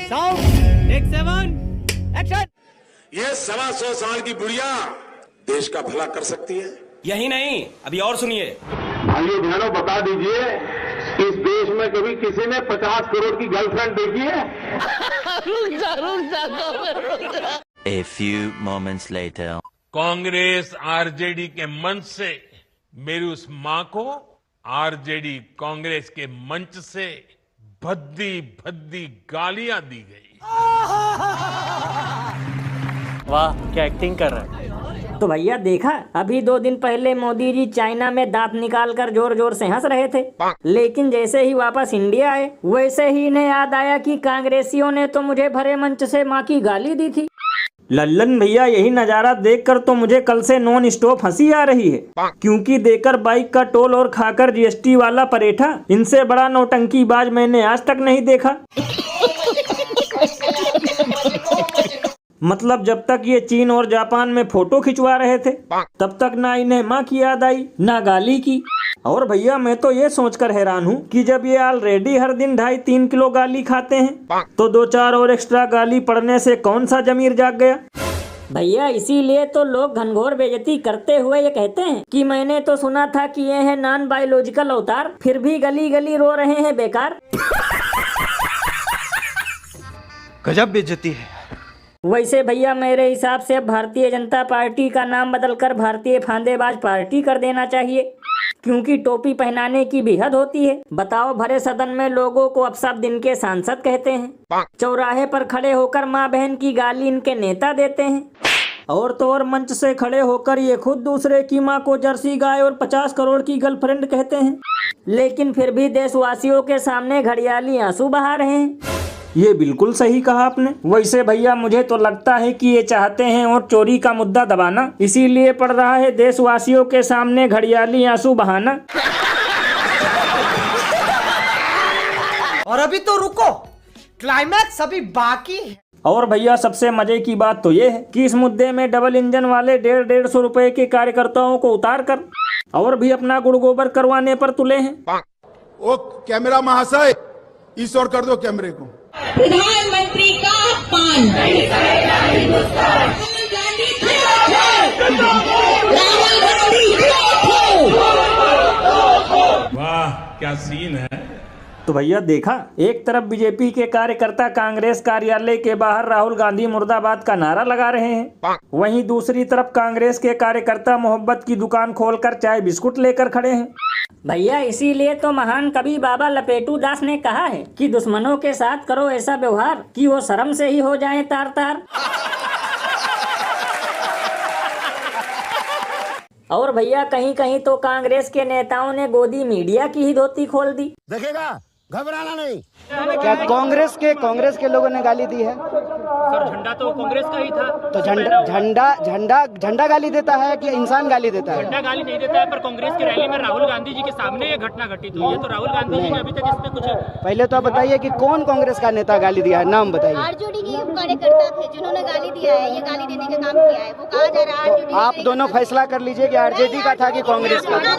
Sound take 7 action. ये 125 साल की बुढ़िया देश का भला कर सकती है। यही नहीं, अभी और सुनिए। भाइयों बहनों, बता दीजिए, इस देश में कभी किसी ने 50 करोड़ की गर्लफ्रेंड देखी है? A few moments later. Congress RJD के मंच से मेरी उस मां को आरजेडी कांग्रेस के मंच से भद्दी भद्दी गालियां दी गई। वाह, क्या एक्टिंग कर रहा है। तो भैया देखा, अभी 2 दिन पहले मोदी जी चाइना में दांत निकाल कर जोर जोर से हंस रहे थे, लेकिन जैसे ही वापस इंडिया आए वैसे ही इन्हें याद आया कि कांग्रेसियों ने तो मुझे भरे मंच से माँ की गाली दी थी। लल्लन भैया, यही नजारा देखकर तो मुझे कल से नॉन स्टॉप हंसी आ रही है, क्योंकि देकर बाइक का टोल और खाकर जीएसटी वाला परेठा, इनसे बड़ा नौटंकीबाज मैंने आज तक नहीं देखा। मतलब जब तक ये चीन और जापान में फोटो खिंचवा रहे थे तब तक ना इन्हें माँ की याद आई ना गाली की। और भैया मैं तो ये सोचकर हैरान हूँ कि जब ये ऑलरेडी हर दिन 2.5-3 किलो गाली खाते हैं तो 2-4 और एक्स्ट्रा गाली पड़ने से कौन सा जमीर जाग गया। भैया इसीलिए तो लोग घनघोर बेइज्जती करते हुए ये कहते हैं कि मैंने तो सुना था कि ये है नॉन बायोलॉजिकल अवतार, फिर भी गली गली रो रहे हैं बेकार। गजब बेइज्जती है। वैसे भैया मेरे हिसाब से अब भारतीय जनता पार्टी का नाम बदलकर भारतीय फांदेबाज पार्टी कर देना चाहिए, क्योंकि टोपी पहनाने की भी हद होती है। बताओ, भरे सदन में लोगों को अब सब दिन के सांसद कहते हैं, चौराहे पर खड़े होकर माँ बहन की गाली इनके नेता देते हैं, और तो और मंच से खड़े होकर ये खुद दूसरे की माँ को जर्सी गाय और 50 करोड़ की गर्लफ्रेंड कहते हैं, लेकिन फिर भी देशवासियों के सामने घड़ियाली आंसू बहा रहे हैं। ये बिल्कुल सही कहा आपने। वैसे भैया मुझे तो लगता है कि ये चाहते हैं और चोरी का मुद्दा दबाना, इसीलिए पड़ रहा है देशवासियों के सामने घड़ियाली आंसू बहाना। और अभी तो रुको, क्लाइमैक्स अभी बाकी है। और भैया सबसे मजे की बात तो ये है कि इस मुद्दे में डबल इंजन वाले 150-150 रुपए के कार्यकर्ताओं को उतार कर और भी अपना गुड़ गोबर करवाने पर तुले हैं। ओ कैमरा महाशय, इस ओर कर दो कैमरे को। प्रधानमंत्री का अपमान, राहुल गांधी वाह क्या सीन है। तो भैया देखा, एक तरफ बीजेपी के कार्यकर्ता कांग्रेस कार्यालय के बाहर राहुल गांधी मुर्दाबाद का नारा लगा रहे हैं, वहीं दूसरी तरफ कांग्रेस के कार्यकर्ता मोहब्बत की दुकान खोलकर चाय बिस्कुट लेकर खड़े हैं। भैया इसीलिए तो महान कवि बाबा लपेटू दास ने कहा है कि दुश्मनों के साथ करो ऐसा व्यवहार कि वो शर्म से ही हो जाएं तार तार। और भैया कहीं कहीं तो कांग्रेस के नेताओं ने गोदी मीडिया की ही धोती खोल दी। देखेगा, घबराना नहीं। क्या कांग्रेस के लोगों ने गाली दी है? सर झंडा तो कांग्रेस का ही था। तो झंडा गाली देता है कि इंसान गाली देता है? झंडा गाली नहीं देता है, पर कांग्रेस की रैली में राहुल गांधी जी के सामने ये घटना घटित हुई है, तो राहुल गांधी जी ने अभी तक इस पे कुछ। पहले तो आप बताइए कि कौन कांग्रेस का नेता गाली दिया है, नाम बताइए। आरजेडी के कार्यकर्ता थे जिन्होंने गाली दिया है, ये गाली देने का काम किया है। वो कहा जा रहा है तो आप दोनों फैसला कर लीजिए कि आरजेडी का था कि कांग्रेस का था।